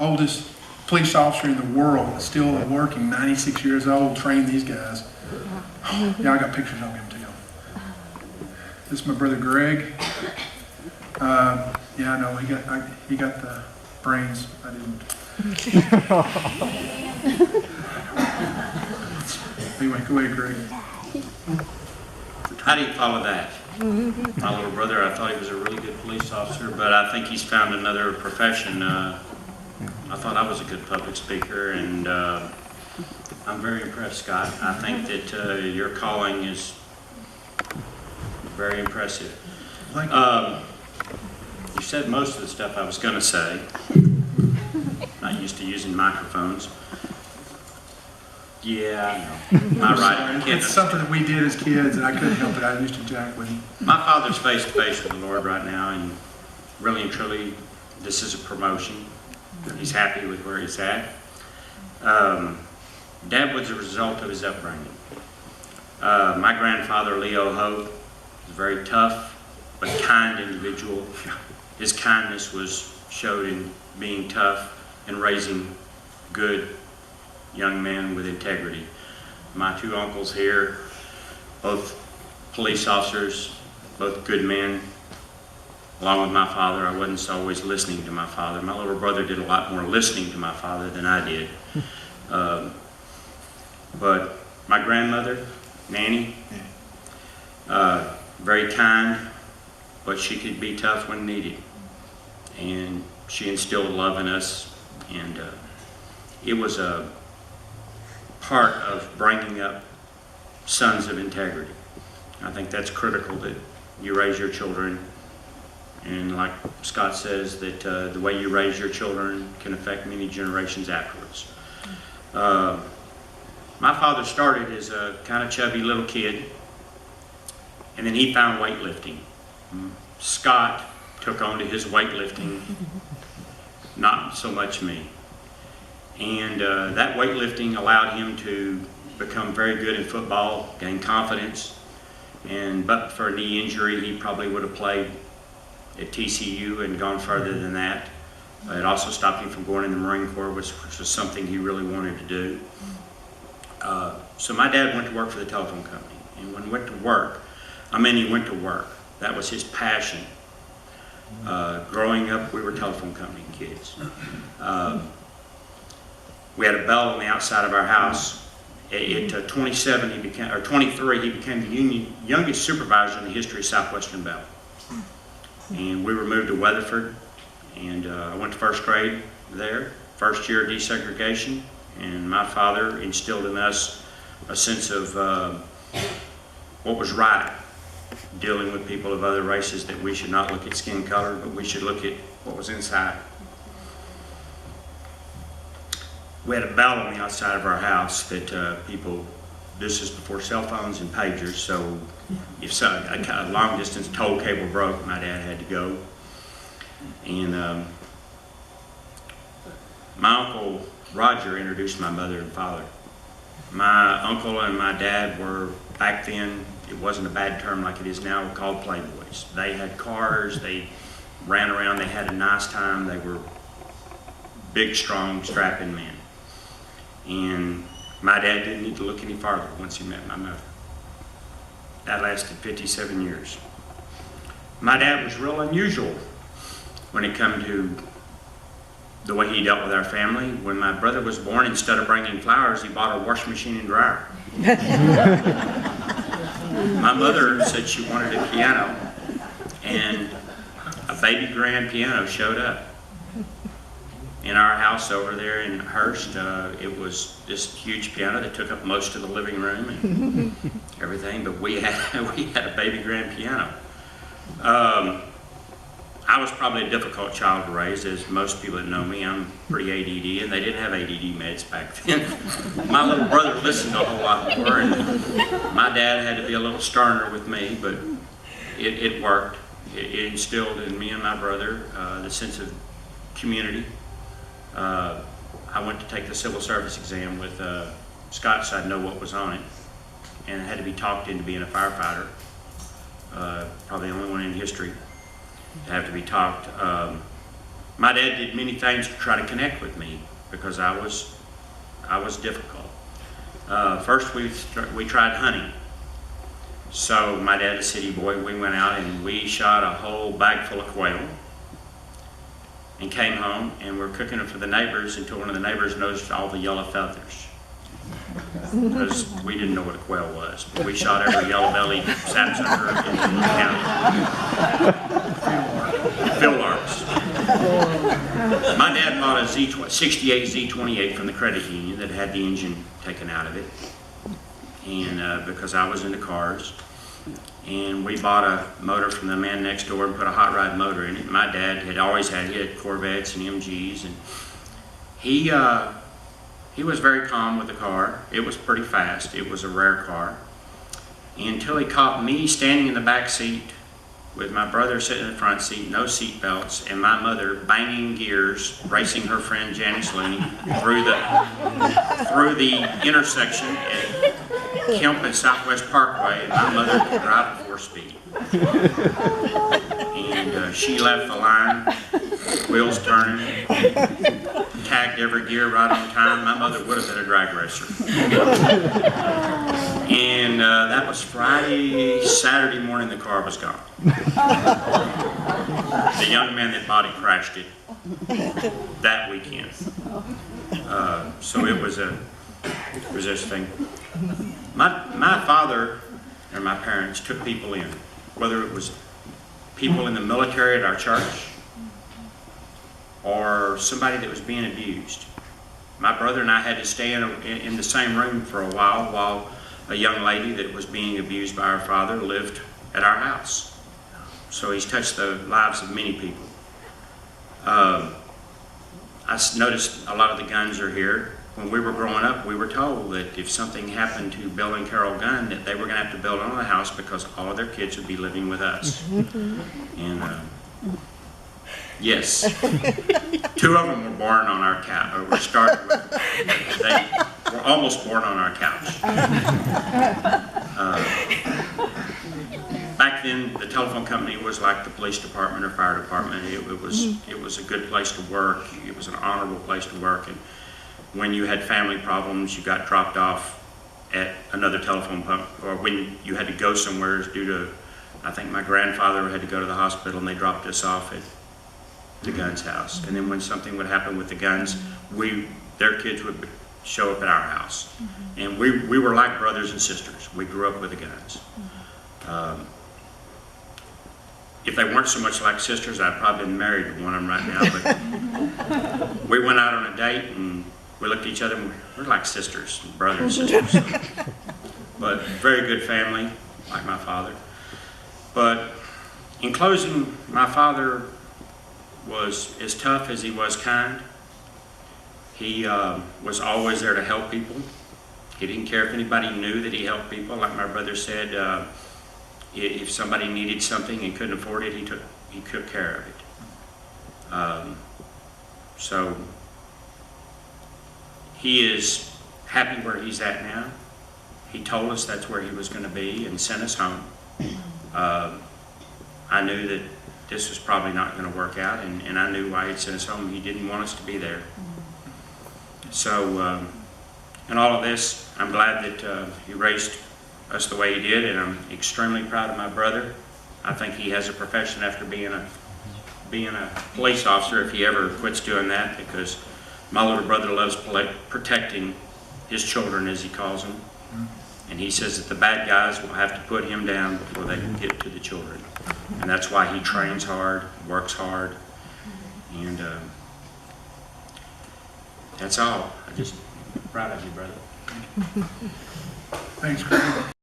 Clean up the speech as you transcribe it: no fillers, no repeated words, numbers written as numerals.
oldest police officer in the world, still working, 96 years old, trained these guys. Yeah, I got pictures of him too. This is my brother Greg. Yeah, I know he got the brains. I didn't. Anyway, go ahead, Greg. How do you follow that? My little brother, I thought he was a really good police officer, but I think he's found another profession. I thought I was a good public speaker, and I'm very impressed, Scott. I think that your calling is very impressive. You said most of the stuff I was going to say. Not used to using microphones. Yeah, I know. My right. It's something that we did as kids, and I couldn't help it. I used to jack with him. My father's face to face with the Lord right now, and really and truly, this is a promotion. He's happy with where he's at. Dad was a result of his upbringing. My grandfather, Leo Hogue, was a very tough but kind individual. His kindness was showed in being tough and raising good young men with integrity. My two uncles here, both police officers, both good men. Along with my father, I wasn't always listening to my father. My little brother did a lot more listening to my father than I did. But my grandmother, Nanny, very kind, but she could be tough when needed. And she instilled love in us, and it was a part of bringing up sons of integrity. I think that's critical, that you raise your children, and like Scott says, that the way you raise your children can affect many generations afterwards. My father started as a kind of chubby little kid, and then he found weightlifting. Scott took on to his weightlifting, not so much me. And that weightlifting allowed him to become very good in football, gain confidence, and but for a knee injury, he probably would have played at TCU and gone further than that. It also stopped him from going in the Marine Corps, which was something he really wanted to do. So my dad went to work for the telephone company, and when he went to work, he went to work. That was his passion. Growing up, we were telephone company kids. We had a bell on the outside of our house. At 27, he became, or 23, he became the youngest supervisor in the history of Southwestern Bell. And we were moved to Weatherford, and I went to first grade there, first year of desegregation, and my father instilled in us a sense of what was right, dealing with people of other races, that we should not look at skin color, but we should look at what was inside. We had a bell on the outside of our house that this is before cell phones and pagers, so if a long distance toll cable broke, my dad had to go. And my uncle Roger introduced my mother and father. My uncle and my dad were, back then, it wasn't a bad term like it is now, called playboys. They had cars, they ran around, they had a nice time, they were big, strong, strapping men. And my dad didn't need to look any farther once he met my mother. That lasted 57 years. My dad was real unusual when it came to the way he dealt with our family. When my brother was born, instead of bringing flowers, he bought a washing machine and dryer. My mother said she wanted a piano, and a baby grand piano showed up. In our house over there in Hurst, it was this huge piano that took up most of the living room and everything, but we had a baby grand piano. I was probably a difficult child to raise, as most people that know me. I'm pretty ADD, and they didn't have ADD meds back then. My little brother listened a whole lot more, and my dad had to be a little sterner with me, but it worked. It instilled in me and my brother the sense of community. I went to take the civil service exam with Scott, so I'd know what was on it, and I had to be talked into being a firefighter. Probably the only one in history to have to be talked. my dad did many things to try to connect with me because I was difficult. First, we tried hunting. So my dad, a city boy, we went out and we shot a whole bag full of quail and came home and we're cooking it for the neighbors until one of the neighbors noticed all the yellow feathers. Because we didn't know what a quail was. But we shot every yellow-bellied sapsucker in the county. Field larks. My dad bought a 68 Z28 from the credit union that had the engine taken out of it. And because I was into cars. And we bought a motor from the man next door and put a hot rod motor in it. My dad had always he had Corvettes and MGs, and he was very calm with the car. It was pretty fast. It was a rare car. Until he caught me standing in the back seat with my brother sitting in the front seat, no seat belts, and my mother banging gears, racing her friend Janice Looney through the intersection at Kemp and Southwest Parkway, and my mother could drive at 4 speed. And she left the line, wheels turning, tagged every gear right on time. My mother would have been a drag racer. And that was Friday. Saturday morning, the car was gone. The young man that body crashed it that weekend. So it was this thing. My father and my parents took people in, whether it was people in the military at our church or somebody that was being abused. My brother and I had to stay in the same room for a while a young lady that was being abused by her father lived at our house. So he's touched the lives of many people. I noticed a lot of the guns are here. When we were growing up, we were told that if something happened to Bill and Carol Gunn, that they were going to have to build another house because all of their kids would be living with us. And yes, 2 of them were born on our couch, or were started with, they were almost born on our couch. Back then, the telephone company was like the police department or fire department. It was a good place to work. It was an honorable place to work. And when you had family problems, you got dropped off at another telephone pump, or when you had to go somewhere due to, I think my grandfather had to go to the hospital and they dropped us off at the Gunn's house. And then when something would happen with the Gunns, their kids would show up at our house. And we were like brothers and sisters. We grew up with the Gunns. If they weren't so much like sisters, I'd probably been married to one of them right now. But we went out on a date and we looked at each other and we're like sisters, brothers and sisters. But very good family, like my father. But in closing, my father was as tough as he was kind. He was always there to help people. He didn't care if anybody knew that he helped people. Like my brother said, if somebody needed something and couldn't afford it, he took care of it. So he is happy where he's at now. He told us that's where he was going to be and sent us home. I knew that this was probably not going to work out, and I knew why he'd sent us home. He didn't want us to be there. So, in all of this, I'm glad that he raised us the way he did, and I'm extremely proud of my brother. I think he has a profession after being a police officer if he ever quits doing that, because my little brother loves protecting his children, as he calls them. And he says that the bad guys will have to put him down before they can get to the children. And that's why he trains hard, works hard, and that's all. I'm just proud of you, brother. Thanks, Greg.